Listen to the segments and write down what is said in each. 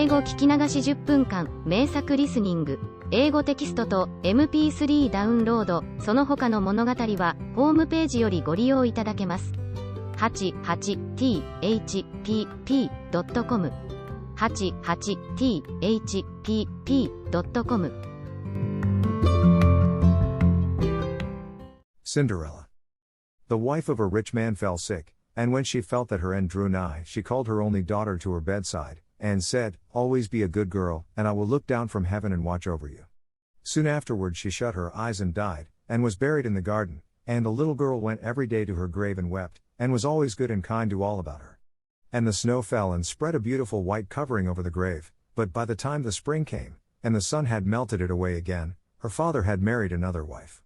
英語聞き流し10分間、名作リスニング。英語テキストと MP3 ダウンロード、その他の物語は、ホームページよりご利用いただけます。88thpp.com 88thpp.com Cinderella. The wife of a rich man fell sick, and when she felt that her end drew nigh, she called her only daughter to her bedside, and said, "Always be a good girl, and I will look down from heaven and watch over you." Soon afterward she shut her eyes and died, and was buried in the garden, and the little girl went every day to her grave and wept, and was always good and kind to all about her. And the snow fell and spread a beautiful white covering over the grave, but by the time the spring came, and the sun had melted it away again, her father had married another wife.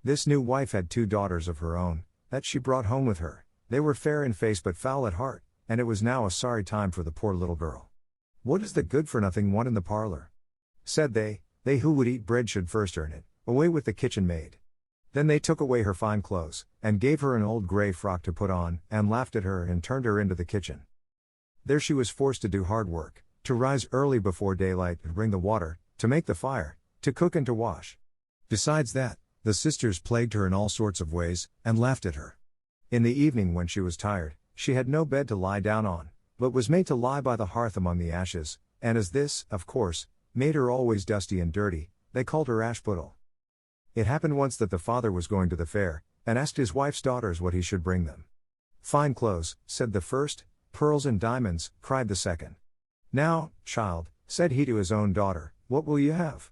This new wife had 2 daughters of her own, that she brought home with her. They were fair in face but foul at heart, and it was now a sorry time for the poor little girl. "What is the good-for-nothing one in the parlor?" said they. "They who would eat bread should first earn it. Away with the kitchen maid." Then they took away her fine clothes, and gave her an old grey frock to put on, and laughed at her and turned her into the kitchen. There she was forced to do hard work, to rise early before daylight and bring the water, to make the fire, to cook and to wash. Besides that, the sisters plagued her in all sorts of ways, and laughed at her. In the evening when she was tired, she had no bed to lie down on, but was made to lie by the hearth among the ashes, and as this, of course, made her always dusty and dirty, they called her Ashputtel. It happened once that the father was going to the fair, and asked his wife's daughters what he should bring them. "Fine clothes," said the first. "Pearls and diamonds," cried the second. "Now, child," said he to his own daughter, "what will you have?"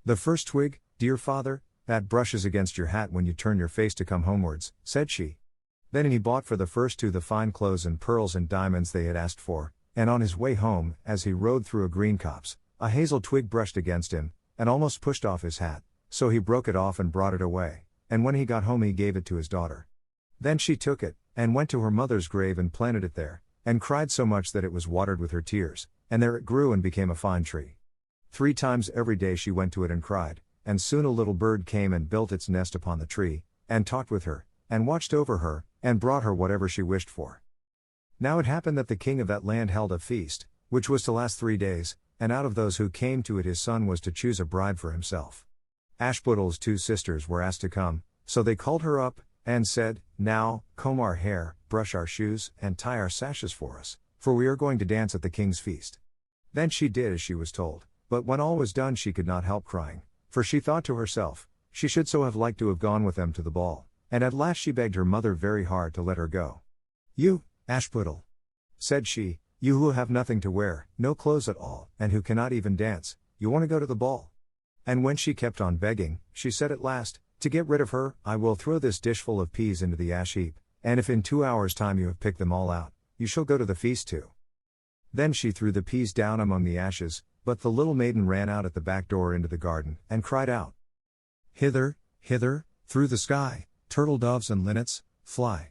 "The first twig, dear father, that brushes against your hat when you turn your face to come homewards," said she. Then he bought for the first 2 the fine clothes and pearls and diamonds they had asked for, and on his way home, as he rode through a green copse, a hazel twig brushed against him, and almost pushed off his hat, so he broke it off and brought it away, and when he got home he gave it to his daughter. Then she took it, and went to her mother's grave and planted it there, and cried so much that it was watered with her tears, and there it grew and became a fine tree. 3 times every day she went to it and cried, and soon a little bird came and built its nest upon the tree, and talked with her, and watched over her, and brought her whatever she wished for. Now it happened that the king of that land held a feast, which was to last 3 days, and out of those who came to it his son was to choose a bride for himself. Ashputtel's 2 sisters were asked to come, so they called her up, and said, "Now, comb our hair, brush our shoes, and tie our sashes for us, for we are going to dance at the king's feast." Then she did as she was told, but when all was done she could not help crying, for she thought to herself, she should so have liked to have gone with them to the ball, and at last she begged her mother very hard to let her go. "You, Ashputtel," said she, "you who have nothing to wear, no clothes at all, and who cannot even dance, you want to go to the ball?" And when she kept on begging, she said at last, "To get rid of her, I will throw this dishful of peas into the ash heap, and if in 2 hours' time you have picked them all out, you shall go to the feast too." Then she threw the peas down among the ashes, but the little maiden ran out at the back door into the garden, and cried out, "Hither, hither, through the sky, turtle doves and linnets, fly.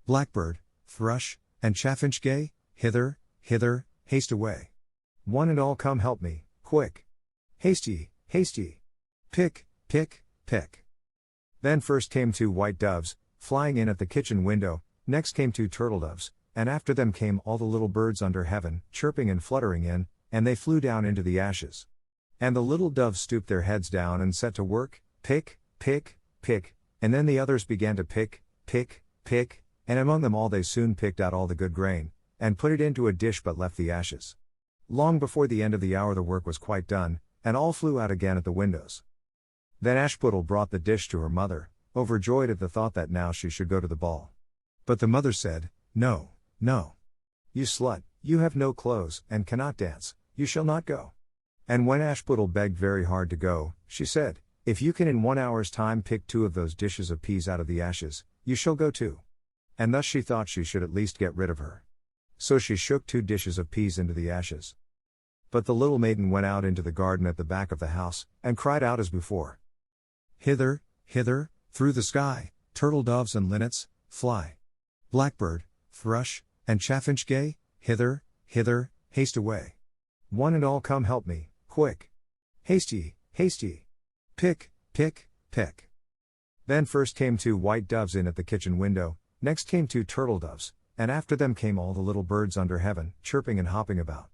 Blackbird, thrush, and chaffinch gay, hither, hither, haste away. One and all come help me, quick. Haste ye, haste ye. Pick, pick, pick." Then first came 2 white doves, flying in at the kitchen window, next came 2 turtle doves, and after them came all the little birds under heaven, chirping and fluttering in, and they flew down into the ashes. And the little doves stooped their heads down and set to work, pick, pick, pick, and then the others began to pick, pick, pick, and among them all they soon picked out all the good grain, and put it into a dish but left the ashes. Long before the end of the hour the work was quite done, and all flew out again at the windows. Then Ashputtel brought the dish to her mother, overjoyed at the thought that now she should go to the ball. But the mother said, "No, no. You slut, you have no clothes, and cannot dance, you shall not go." And when Ashputtel begged very hard to go, she said, "If you can in 1 hour's time pick 2 of those dishes of peas out of the ashes, you shall go too." And thus she thought she should at least get rid of her. So she shook 2 dishes of peas into the ashes. But the little maiden went out into the garden at the back of the house, and cried out as before, "Hither, hither, through the sky, turtle doves and linnets, fly. Blackbird, thrush, and chaffinch gay, hither, hither, haste away. One and all come help me, quick. Haste ye, haste ye. Pick, pick, pick." Then first came 2 white doves in at the kitchen window, next came 2 turtle doves, and after them came all the little birds under heaven, chirping and hopping about.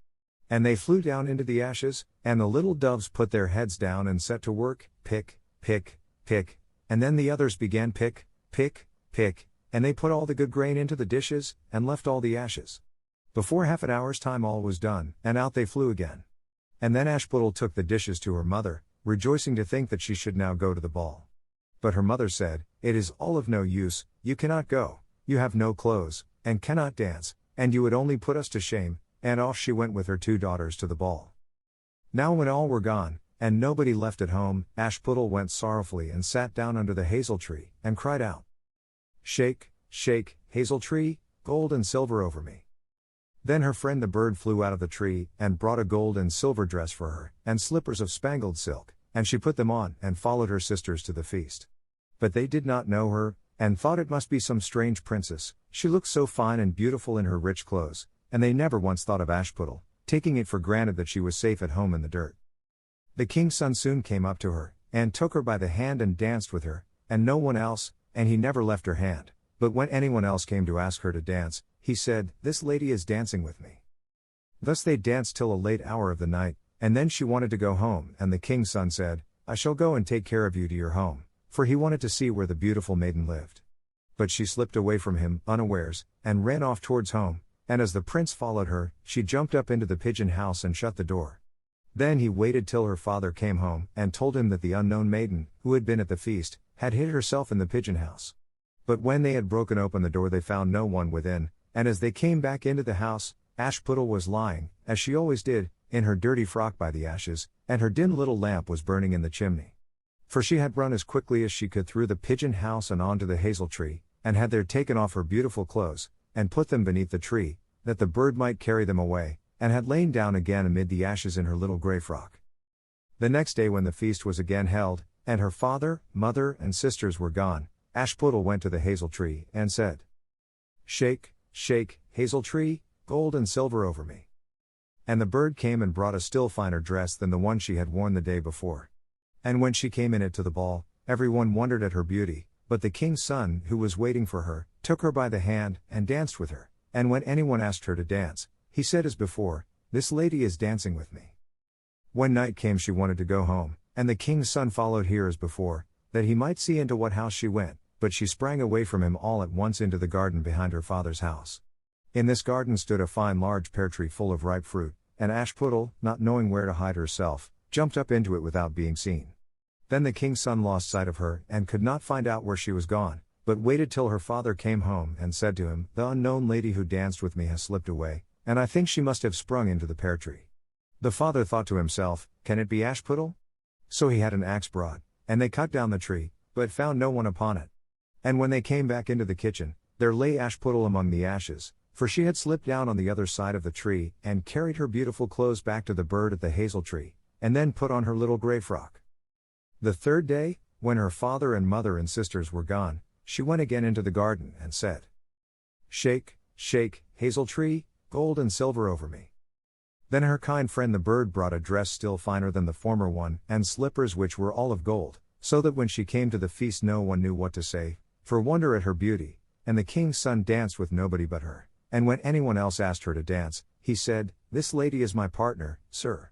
And they flew down into the ashes, and the little doves put their heads down and set to work, pick, pick, pick, and then the others began pick, pick, pick, and they put all the good grain into the dishes, and left all the ashes. Before half an hour's time all was done, and out they flew again. And then Ashputtel took the dishes to her mother, rejoicing to think that she should now go to the ball. But her mother said, "It is all of no use, you cannot go, you have no clothes, and cannot dance, and you would only put us to shame," and off she went with her 2 daughters to the ball. Now when all were gone, and nobody left at home, Ashputtel went sorrowfully and sat down under the hazel tree, and cried out, "Shake, shake, hazel tree, gold and silver over me." Then her friend the bird flew out of the tree, and brought a gold and silver dress for her, and slippers of spangled silk, and she put them on, and followed her sisters to the feast. But they did not know her, and thought it must be some strange princess, she looked so fine and beautiful in her rich clothes, and they never once thought of Ashputtel, taking it for granted that she was safe at home in the dirt. The king's son soon came up to her, and took her by the hand and danced with her, and no one else, and he never left her hand, but when anyone else came to ask her to dance, he said, "This lady is dancing with me." Thus they danced till a late hour of the night, and then she wanted to go home, and the king's son said, "I shall go and take care of you to your home," for he wanted to see where the beautiful maiden lived. But she slipped away from him, unawares, and ran off towards home, and as the prince followed her, she jumped up into the pigeon house and shut the door. Then he waited till her father came home, and told him that the unknown maiden, who had been at the feast, had hid herself in the pigeon house. But when they had broken open the door they found no one within, and as they came back into the house, Ashputtel was lying, as she always did, in her dirty frock by the ashes, and her dim little lamp was burning in the chimney. For she had run as quickly as she could through the pigeon house and on to the hazel tree, and had there taken off her beautiful clothes, and put them beneath the tree, that the bird might carry them away, and had lain down again amid the ashes in her little grey frock. The next day when the feast was again held, and her father, mother, and sisters were gone, Ashputtel went to the hazel tree, and said, "Shake, shake, hazel tree, gold and silver over me." And the bird came and brought a still finer dress than the one she had worn the day before. And when she came in it to the ball, everyone wondered at her beauty, but the king's son, who was waiting for her, took her by the hand, and danced with her, and when anyone asked her to dance, he said as before, "This lady is dancing with me." When night came she wanted to go home, and the king's son followed her as before, that he might see into what house she went, but she sprang away from him all at once into the garden behind her father's house. In this garden stood a fine large pear tree full of ripe fruit, and Ashputtel, not knowing where to hide herself, jumped up into it without being seen. Then the king's son lost sight of her, and could not find out where she was gone, but waited till her father came home, and said to him, "The unknown lady who danced with me has slipped away, and I think she must have sprung into the pear tree." The father thought to himself, "Can it be Ashputtel?" So he had an axe brought, and they cut down the tree, but found no one upon it. And when they came back into the kitchen, there lay Ashputtel among the ashes, for she had slipped down on the other side of the tree, and carried her beautiful clothes back to the bird at the hazel tree, and then put on her little grey frock. The third day, when her father and mother and sisters were gone, she went again into the garden, and said, "Shake, shake, hazel tree, gold and silver over me." Then her kind friend the bird brought a dress still finer than the former one, and slippers which were all of gold, so that when she came to the feast no one knew what to say, for wonder at her beauty, and the king's son danced with nobody but her, and when anyone else asked her to dance, he said, "This lady is my partner, sir."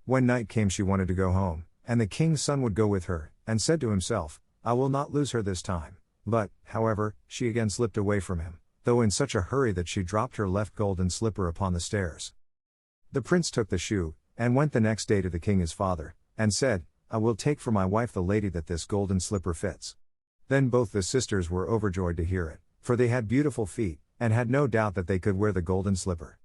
When night came she wanted to go home, and the king's son would go with her, and said to himself, "I will not lose her this time," but, however, she again slipped away from him, though in such a hurry that she dropped her left golden slipper upon the stairs. The prince took the shoe, and went the next day to the king his father, and said, "I will take for my wife the lady that this golden slipper fits." Then both the sisters were overjoyed to hear it, for they had beautiful feet, and had no doubt that they could wear the golden slipper.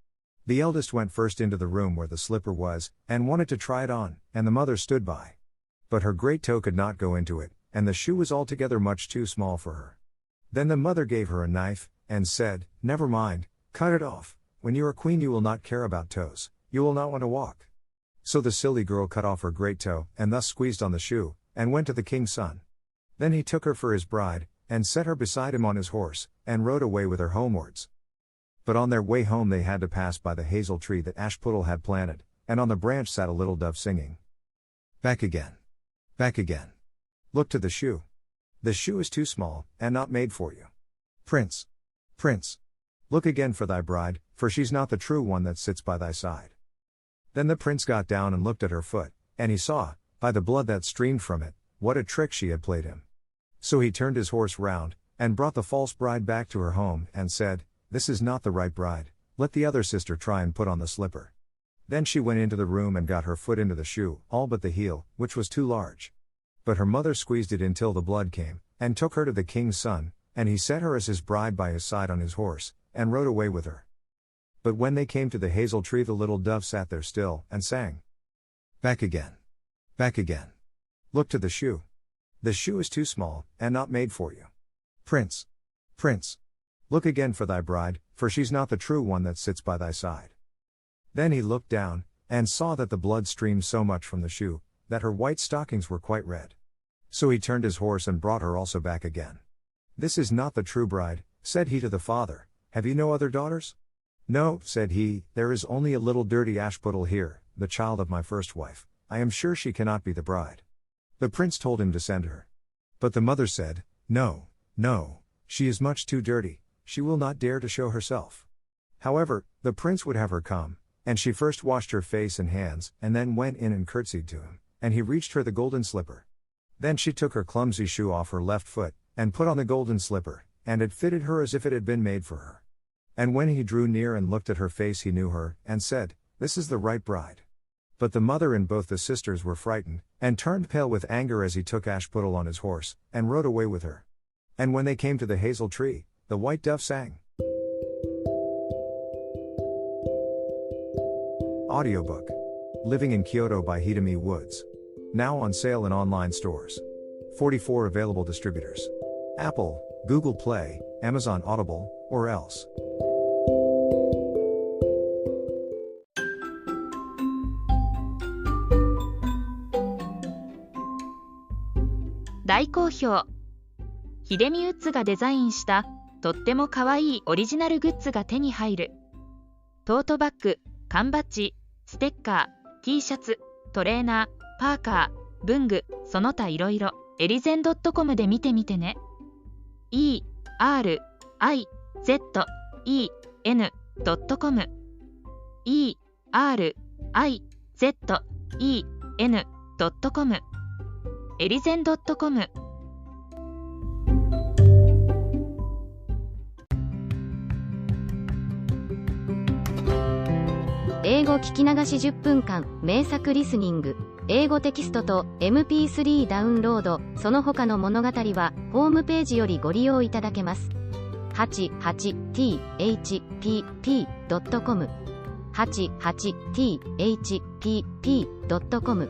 The eldest went first into the room where the slipper was, and wanted to try it on, and the mother stood by. But her great toe could not go into it, and the shoe was altogether much too small for her. Then the mother gave her a knife, and said, "Never mind, cut it off, when you are queen you will not care about toes, you will not want to walk." So the silly girl cut off her great toe, and thus squeezed on the shoe, and went to the king's son. Then he took her for his bride, and set her beside him on his horse, and rode away with her homewards. But on their way home they had to pass by the hazel tree that Ashputtel had planted, and on the branch sat a little dove singing, "Back again. Back again. Look to the shoe. The shoe is too small, and not made for you. Prince. Prince. Look again for thy bride, for she's not the true one that sits by thy side." Then the prince got down and looked at her foot, and he saw, by the blood that streamed from it, what a trick she had played him. So he turned his horse round, and brought the false bride back to her home, and said, "This is not the right bride, let the other sister try and put on the slipper." Then she went into the room and got her foot into the shoe, all but the heel, which was too large. But her mother squeezed it until the blood came, and took her to the king's son, and he set her as his bride by his side on his horse, and rode away with her. But when they came to the hazel tree, the little dove sat there still, and sang, "Back again. Back again. Look to the shoe. The shoe is too small, and not made for you. Prince. Prince. Look again for thy bride, for she's not the true one that sits by thy side." Then he looked down, and saw that the blood streamed so much from the shoe, that her white stockings were quite red. So he turned his horse and brought her also back again. "This is not the true bride," said he to the father. "Have you no other daughters?" "No," said he, "there is only a little dirty Ashputtel here, the child of my first wife. I am sure she cannot be the bride." The prince told him to send her. But the mother said, "No, no, she is much too dirty, she will not dare to show herself." However, the prince would have her come, and she first washed her face and hands, and then went in and curtsied to him, and he reached her the golden slipper. Then she took her clumsy shoe off her left foot, and put on the golden slipper, and it fitted her as if it had been made for her. And when he drew near and looked at her face, he knew her, and said, "This is the right bride." But the mother and both the sisters were frightened, and turned pale with anger as he took Ashputtel on his horse, and rode away with her. And when they came to the hazel tree, the white dove sang. Audiobook. Living in Kyoto by Hidemi Woods. Now on sale in online stores. 44 available distributors. Apple, Google Play, Amazon Audible, or else. 大好評。ヒデミウッズがデザインしたとってもかわいいオリジナルグッズが手に入る。トートバッグ、缶バッジ、ステッカー、T シャツ、トレーナー、パーカー、文具、その他いろいろ、エリゼン .com で見てみてね。erizen.com erizen.com エリゼン .com。 英語聞き流し10分間名作リスニング。英語テキストと MP3 ダウンロード、その他の物語はホームページよりご利用いただけます。88thpp.com 88thpp.com